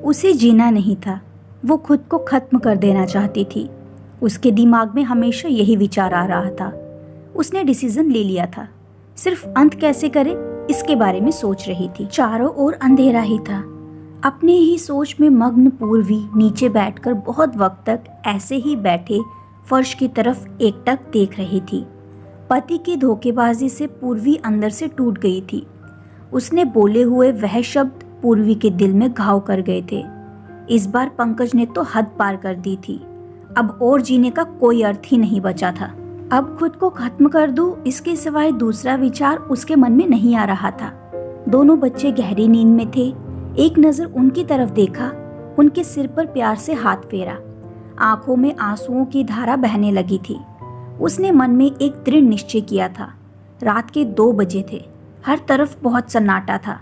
उसे जीना नहीं था, वो खुद को खत्म कर देना चाहती थी। उसके दिमाग में हमेशा यही विचार आ रहा था। उसने डिसीजन ले लिया था, सिर्फ अंत कैसे करे इसके बारे में सोच रही थी। चारों ओर अंधेरा ही था। अपने ही सोच में मग्न पूर्वी नीचे बैठकर बहुत वक्त तक ऐसे ही बैठे फर्श की तरफ एकटक देख रही थी। पति की धोखेबाजी से पूर्वी अंदर से टूट गई थी। उसने बोले हुए वह शब्द पूर्वी के दिल में घाव कर गए थे। इस बार पंकज ने तो हद पार कर दी थी। अब और जीने का कोई अर्थ ही नहीं बचा था। अब खुद को खत्म कर दूं, इसके सिवाय दूसरा विचार उसके मन में नहीं आ रहा था। दोनों बच्चे गहरी नींद में थे। एक नजर उनकी तरफ देखा, उनके सिर पर प्यार से हाथ फेरा। आंखों में आंसुओं की धारा बहने लगी थी। उसने मन में एक दृढ़ निश्चय किया था। रात के 2 बजे थे, हर तरफ बहुत सन्नाटा था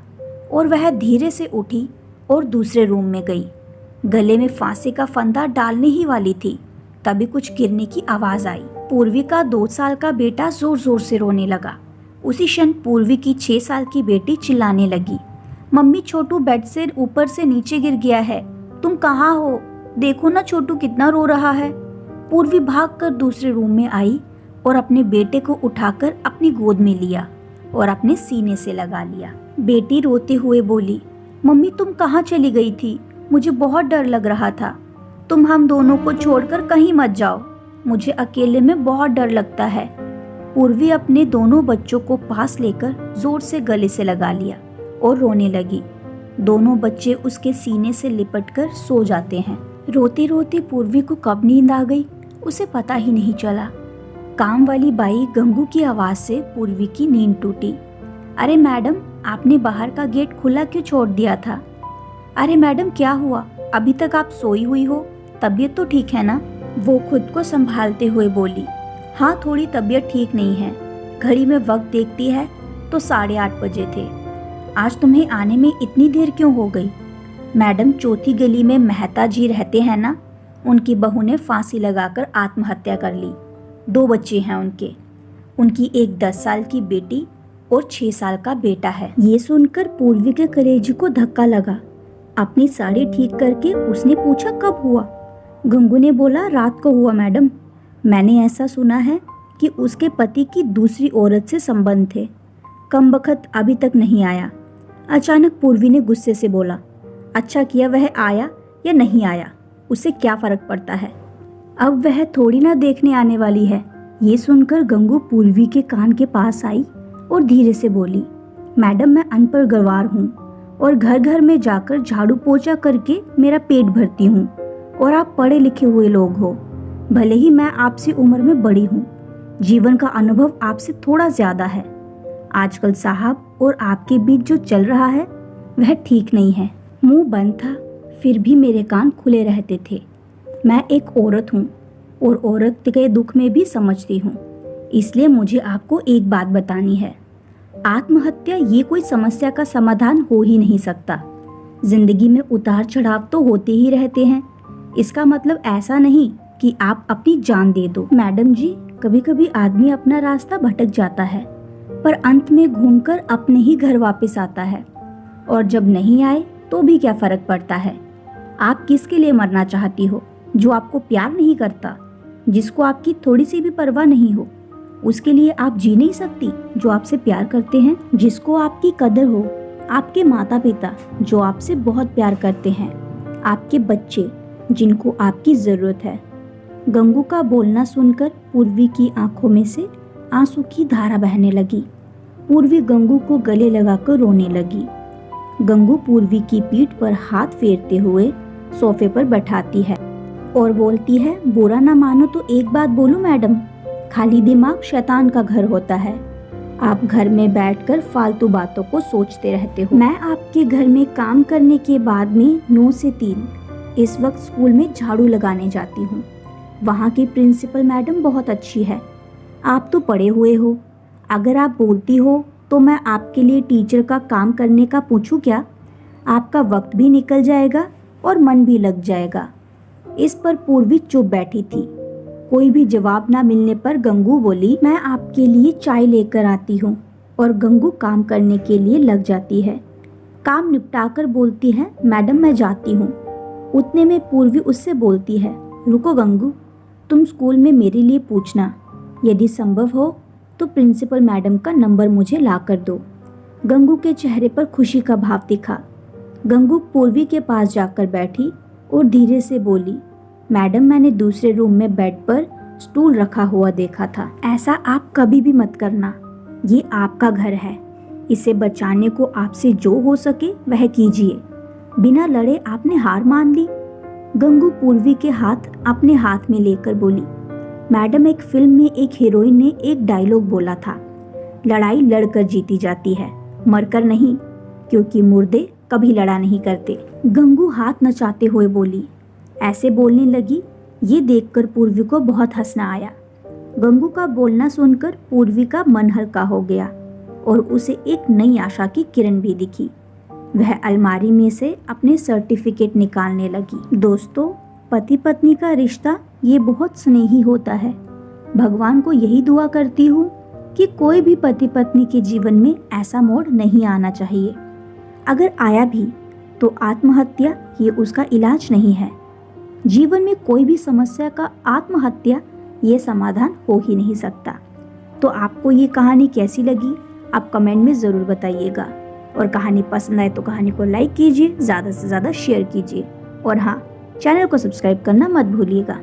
और वह धीरे से उठी और दूसरे रूम में गई। गले में फांसी का फंदा डालने ही वाली थी, तभी कुछ गिरने की आवाज आई। पूर्वी का 2 साल का बेटा जोर जोर से रोने लगा। उसी क्षण पूर्वी की 6 साल की बेटी चिल्लाने लगी, मम्मी छोटू बेड से ऊपर से नीचे गिर गया है, तुम कहाँ हो? देखो ना छोटू कितना रो रहा है। पूर्वी भागकर दूसरे रूम में आई और अपने बेटे को उठाकर अपनी गोद में लिया और अपने सीने से लगा लिया। बेटी रोते हुए बोली, मम्मी तुम कहाँ चली गई थी? मुझे बहुत डर लग रहा था। तुम हम दोनों को छोड़कर कहीं मत जाओ, मुझे अकेले में बहुत डर लगता है। पूर्वी अपने दोनों बच्चों को पास लेकर जोर से गले से लगा लिया और रोने लगी। दोनों बच्चे उसके सीने से लिपटकर सो जाते हैं। रोती रोती पूर्वी को कब नींद आ गई उसे पता ही नहीं चला। काम वाली बाई गंगू की आवाज से पूर्वी की नींद टूटी। अरे मैडम, आपने बाहर का गेट खुला क्यों छोड़ दिया था? अरे मैडम क्या हुआ, अभी तक आप सोई हुई हो, तबीयत तो ठीक है ना? वो खुद को संभालते हुए बोली, हाँ थोड़ी तबीयत ठीक नहीं है। घड़ी में वक्त देखती है तो 8:30 बजे थे। आज तुम्हें आने में इतनी देर क्यों हो गई? मैडम चौथी गली में मेहता जी रहते हैं ना, उनकी बहू ने फांसी लगाकर आत्महत्या कर ली। 2 बच्चे हैं उनकी एक 10 साल की बेटी और 6 साल का बेटा है। ये सुनकर पूर्वी के कलेजे को धक्का लगा। अपनी साड़ी ठीक करके उसने पूछा कब हुआ? गंगू ने बोला रात को हुआ मैडम। मैंने ऐसा सुना है कि उसके पति की दूसरी औरत से संबंध थे। कमबख्त अभी तक नहीं आया। अचानक पूर्वी ने गुस्से से बोला, अच्छा किया वह आया या नहीं आया, उससे क्या फर्क पड़ता है? अब वह थोड़ी ना देखने आने वाली है। ये सुनकर गंगू पूर्वी के कान के पास आई और धीरे से बोली, मैडम मैं अनपढ़ गंवार हूँ और घर घर में जाकर झाड़ू पोछा करके मेरा पेट भरती हूँ और आप पढ़े लिखे हुए लोग हो। भले ही मैं आपसे उम्र में बड़ी हूँ, जीवन का अनुभव आपसे थोड़ा ज्यादा है। आजकल साहब और आपके बीच जो चल रहा है वह ठीक नहीं है। मुंह बंद था फिर भी मेरे कान खुले रहते थे। मैं एक औरत हूँ और औरत के दुख में भी समझती हूँ, इसलिए मुझे आपको एक बात बतानी है। आत्महत्या ये कोई समस्या का समाधान हो ही नहीं सकता। जिंदगी में उतार चढ़ाव तो होते ही रहते हैं। इसका मतलब ऐसा नहीं कि आप अपनी जान दे दो। मैडम जी, कभी कभी आदमी अपना रास्ता भटक जाता है पर अंत में घूमकर अपने ही घर वापस आता है, और जब नहीं आए तो भी क्या फर्क पड़ता है। आप किसके लिए मरना चाहती हो? जो आपको प्यार नहीं करता, जिसको आपकी थोड़ी सी भी परवाह नहीं हो, उसके लिए आप जी नहीं सकती। जो आपसे प्यार करते हैं, जिसको आपकी कदर हो, आपके माता पिता जो आपसे बहुत प्यार करते हैं, आपके बच्चे जिनको आपकी जरूरत है। गंगू का बोलना सुनकर पूर्वी की आंखों में से आंसू की धारा बहने लगी। पूर्वी गंगू को गले लगाकर रोने लगी। गंगू पूर्वी की पीठ पर हाथ फेरते हुए सोफे पर बैठाती है और बोलती है, बुरा ना मानो तो एक बात बोलूं मैडम, खाली दिमाग शैतान का घर होता है। आप घर में बैठकर फालतू बातों को सोचते रहते हो। मैं आपके घर में काम करने के बाद में 9 से 3 इस वक्त स्कूल में झाड़ू लगाने जाती हूँ। वहाँ की प्रिंसिपल मैडम बहुत अच्छी है। आप तो पढ़े हुए हो, अगर आप बोलती हो तो मैं आपके लिए टीचर का काम करने का पूछूं क्या? आपका वक्त भी निकल जाएगा और मन भी लग जाएगा। इस पर पूर्वी चुप बैठी थी। कोई भी जवाब ना मिलने पर गंगू बोली, मैं आपके लिए चाय लेकर आती हूँ, और गंगू काम करने के लिए लग जाती है। काम निपटाकर बोलती है, मैडम मैं जाती हूँ। उतने में पूर्वी उससे बोलती है, रुको गंगू, तुम स्कूल में मेरे लिए पूछना, यदि संभव हो तो प्रिंसिपल मैडम का नंबर मुझे ला कर दो। गंगू के चेहरे पर खुशी का भाव दिखा। गंगू पूर्वी के पास जाकर बैठी और धीरे से बोली, मैडम मैंने दूसरे रूम में बेड पर स्टूल रखा हुआ देखा था। ऐसा आप कभी भी मत करना, ये आपका घर है, इसे बचाने को आपसे जो हो सके वह कीजिए। बिना लड़े आपने हार मान ली। गंगू पूर्वी के हाथ अपने हाथ में लेकर बोली, मैडम एक फिल्म में एक हीरोइन ने एक डायलॉग बोला था, लड़ाई लड़कर जीती जाती है, मरकर नहीं, क्योंकि मुर्दे कभी लड़ा नहीं करते। गंगू हाथ नचाते हुए बोली। ऐसे बोलने लगी, ये देखकर पूर्वी को बहुत हंसना आया। गंगू का बोलना सुनकर पूर्वी का मन हल्का हो गया और उसे एक नई आशा की किरण भी दिखी। वह अलमारी में से अपने सर्टिफिकेट निकालने लगी। दोस्तों, पति पत्नी का रिश्ता ये बहुत स्नेही होता है। भगवान को यही दुआ करती हूँ कि कोई भी पति पत्नी के जीवन में ऐसा मोड़ नहीं आना चाहिए। अगर आया भी तो आत्महत्या ये उसका इलाज नहीं है। जीवन में कोई भी समस्या का आत्महत्या ये समाधान हो ही नहीं सकता। तो आपको ये कहानी कैसी लगी आप कमेंट में ज़रूर बताइएगा, और कहानी पसंद आए तो कहानी को लाइक कीजिए, ज़्यादा से ज़्यादा शेयर कीजिए, और हाँ, चैनल को सब्सक्राइब करना मत भूलिएगा।